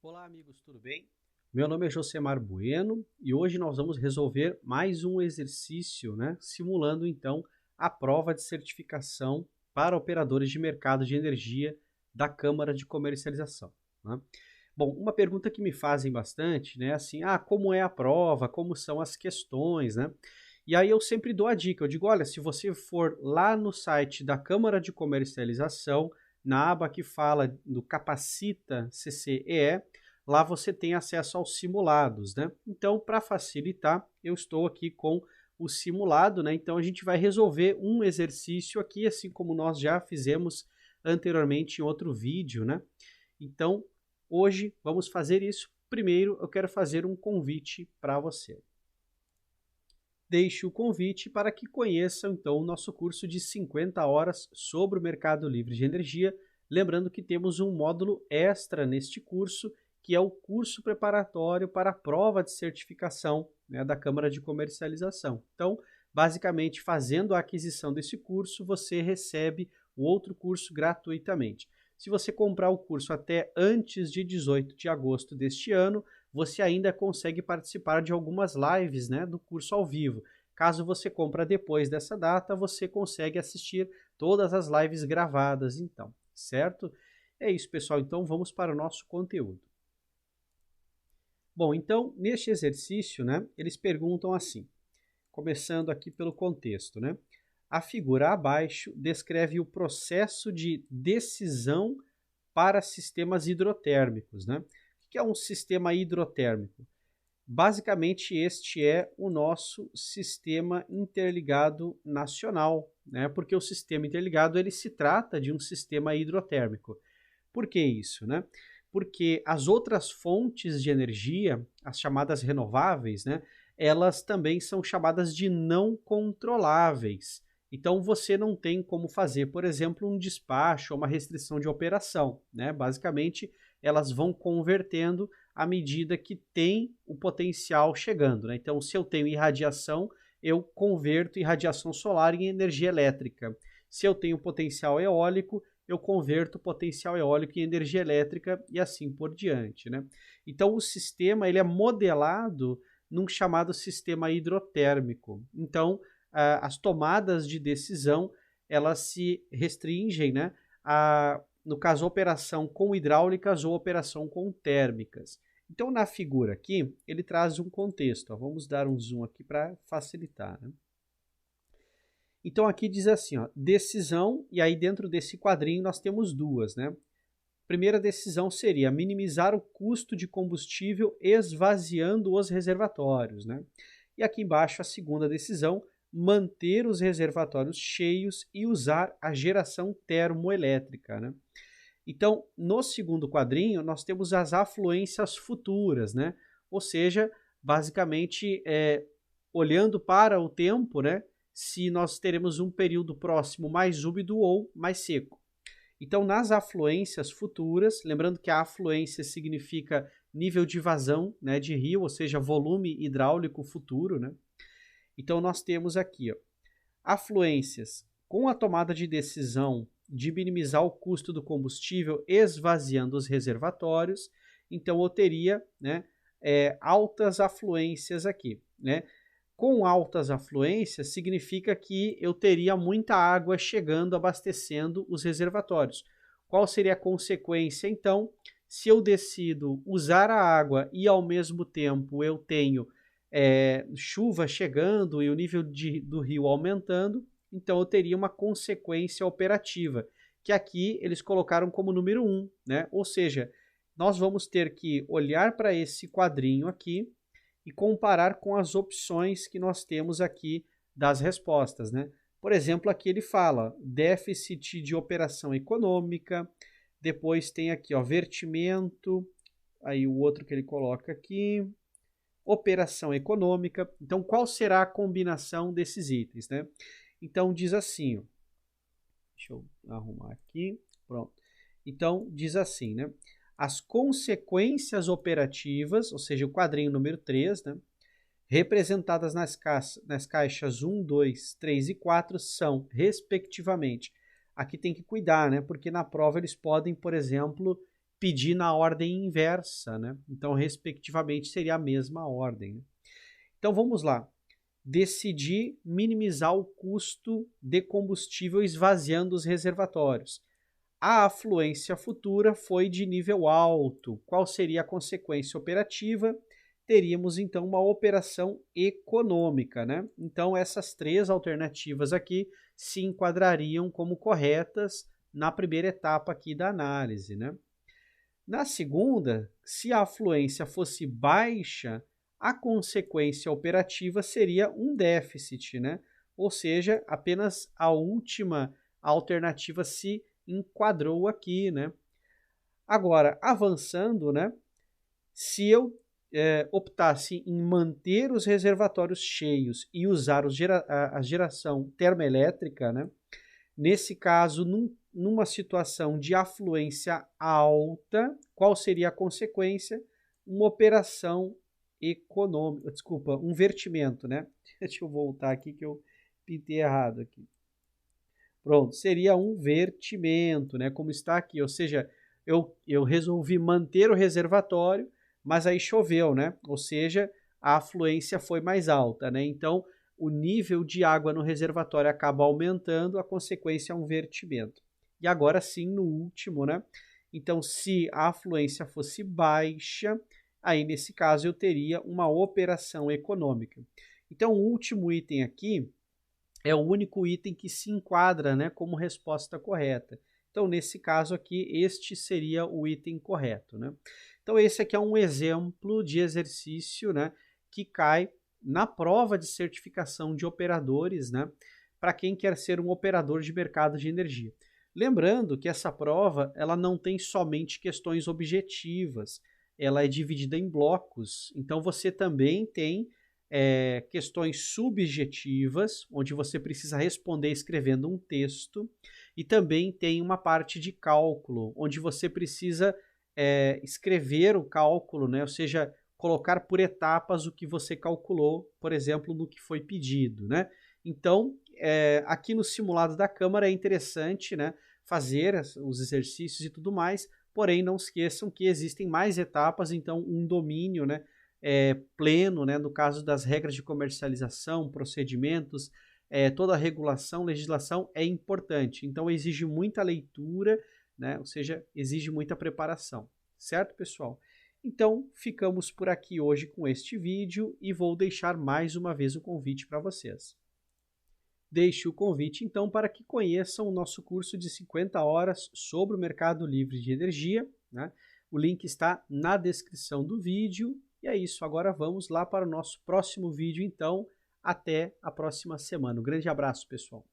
Olá, amigos, tudo bem? Meu nome é Josemar Bueno e hoje nós vamos resolver mais um exercício, simulando então a prova de certificação para operadores de mercado de energia da Câmara de Comercialização, né? Bom, uma pergunta que me fazem bastante, né, assim, como é a prova, como são as questões, né? E aí eu sempre dou a dica, eu digo, olha, se você for lá no site da Câmara de Comercialização, na aba que fala do Capacita CCEE, lá você tem acesso aos simulados, né? Então, para facilitar, eu estou aqui com o simulado, né? Então, a gente vai resolver um exercício aqui, assim como nós já fizemos anteriormente em outro vídeo, né? Então, hoje vamos fazer isso. Primeiro, eu quero fazer um convite para você. Deixe o convite para que conheçam, então, o nosso curso de 50 horas sobre o mercado livre de energia. Lembrando que temos um módulo extra neste curso, que é o curso preparatório para a prova de certificação, né, da Câmara de Comercialização. Então, basicamente, fazendo a aquisição desse curso, você recebe o outro curso gratuitamente. Se você comprar o curso até antes de 18 de agosto deste ano, você ainda consegue participar de algumas lives, né, do curso ao vivo. Caso você compre depois dessa data, você consegue assistir todas as lives gravadas, então, certo? É isso, pessoal. Então, vamos para o nosso conteúdo. Bom, então, neste exercício, né, eles perguntam assim, começando aqui pelo contexto, né? A figura abaixo descreve o processo de decisão para sistemas hidrotérmicos, né? O que é um sistema hidrotérmico? Basicamente, este é o nosso sistema interligado nacional, né? Porque o sistema interligado ele se trata de um sistema hidrotérmico. Por que isso, né? Porque as outras fontes de energia, as chamadas renováveis, né, elas também são chamadas de não controláveis. Então você não tem como fazer, por exemplo, um despacho ou uma restrição de operação, né? Basicamente, elas vão convertendo à medida que tem o potencial chegando, né? Então, se eu tenho irradiação, eu converto irradiação solar em energia elétrica. Se eu tenho potencial eólico, eu converto o potencial eólico em energia elétrica e assim por diante, né? Então o sistema ele é modelado num chamado sistema hidrotérmico. Então as tomadas de decisão elas se restringem, né, no caso operação com hidráulicas ou operação com térmicas. Então na figura aqui ele traz um contexto. Ó, vamos dar um zoom aqui para facilitar, né? Então aqui diz assim, ó, decisão, e aí dentro desse quadrinho nós temos duas, né? Primeira decisão seria minimizar o custo de combustível esvaziando os reservatórios, né? E aqui embaixo a segunda decisão, manter os reservatórios cheios e usar a geração termoelétrica, né? Então, no segundo quadrinho, nós temos as afluências futuras, né? Ou seja, basicamente, olhando para o tempo, né? Se nós teremos um período próximo mais úmido ou mais seco. Então, nas afluências futuras, lembrando que a afluência significa nível de vazão, né, de rio, ou seja, volume hidráulico futuro, né? Então, nós temos aqui, ó, afluências com a tomada de decisão de minimizar o custo do combustível esvaziando os reservatórios. Então, eu teria, né, altas afluências aqui, né? Com altas afluências, significa que eu teria muita água chegando, abastecendo os reservatórios. Qual seria a consequência, então, se eu decido usar a água e, ao mesmo tempo, eu tenho chuva chegando e o nível do rio aumentando, então eu teria uma consequência operativa, que aqui eles colocaram como número 1, né? Ou seja, nós vamos ter que olhar para esse quadrinho aqui e comparar com as opções que nós temos aqui das respostas, né? Por exemplo, aqui ele fala déficit de operação econômica, depois tem aqui, ó, vertimento, aí o outro que ele coloca aqui, operação econômica. Então, qual será a combinação desses itens, né? Então, diz assim, ó, deixa eu arrumar aqui, pronto. Então, diz assim, né? As consequências operativas, ou seja, o quadrinho número 3, né, representadas nas caixas 1, 2, 3 e 4 são, respectivamente, aqui tem que cuidar, né, porque na prova eles podem, por exemplo, pedir na ordem inversa, né? Então, respectivamente, seria a mesma ordem, né? Então, vamos lá. Decidir minimizar o custo de combustível esvaziando os reservatórios. A afluência futura foi de nível alto. Qual seria a consequência operativa? Teríamos, então, uma operação econômica, né? Então, essas três alternativas aqui se enquadrariam como corretas na primeira etapa aqui da análise, né? Na segunda, se a afluência fosse baixa, a consequência operativa seria um déficit, né? Ou seja, apenas a última alternativa se enquadrou aqui, né? Agora, avançando, né? Se eu optasse em manter os reservatórios cheios e usar a geração termoelétrica, né? Nesse caso, numa situação de afluência alta, qual seria a consequência? Uma operação econômica, desculpa, um vertimento, né? Deixa eu voltar aqui que eu pintei errado aqui. Pronto, seria um vertimento, né? Como está aqui, ou seja, eu resolvi manter o reservatório, mas aí choveu, né? Ou seja, a afluência foi mais alta, né? Então, o nível de água no reservatório acaba aumentando, a consequência é um vertimento. E agora sim, no último, né? Então, se a afluência fosse baixa, aí nesse caso eu teria uma operação econômica. Então, o último item aqui é o único item que se enquadra, né, como resposta correta. Então, nesse caso aqui, este seria o item correto, né? Então, esse aqui é um exemplo de exercício, né, que cai na prova de certificação de operadores, né, para quem quer ser um operador de mercado de energia. Lembrando que essa prova ela não tem somente questões objetivas, ela é dividida em blocos. Então, você também tem questões subjetivas, onde você precisa responder escrevendo um texto, e também tem uma parte de cálculo, onde você precisa escrever o cálculo, né? Ou seja, colocar por etapas o que você calculou, por exemplo, no que foi pedido, né? Então, aqui no simulado da Câmara é interessante, né, fazer os exercícios e tudo mais, porém não esqueçam que existem mais etapas, então um domínio, né, pleno, né, no caso das regras de comercialização, procedimentos, toda a regulação, legislação é importante. Então exige muita leitura, né, ou seja, exige muita preparação. Certo, pessoal? Então ficamos por aqui hoje com este vídeo e vou deixar mais uma vez o convite para vocês. Deixo o convite, então, para que conheçam o nosso curso de 50 horas sobre o mercado livre de energia, né? O link está na descrição do vídeo. E é isso, agora vamos lá para o nosso próximo vídeo, então. Até a próxima semana. Um grande abraço, pessoal.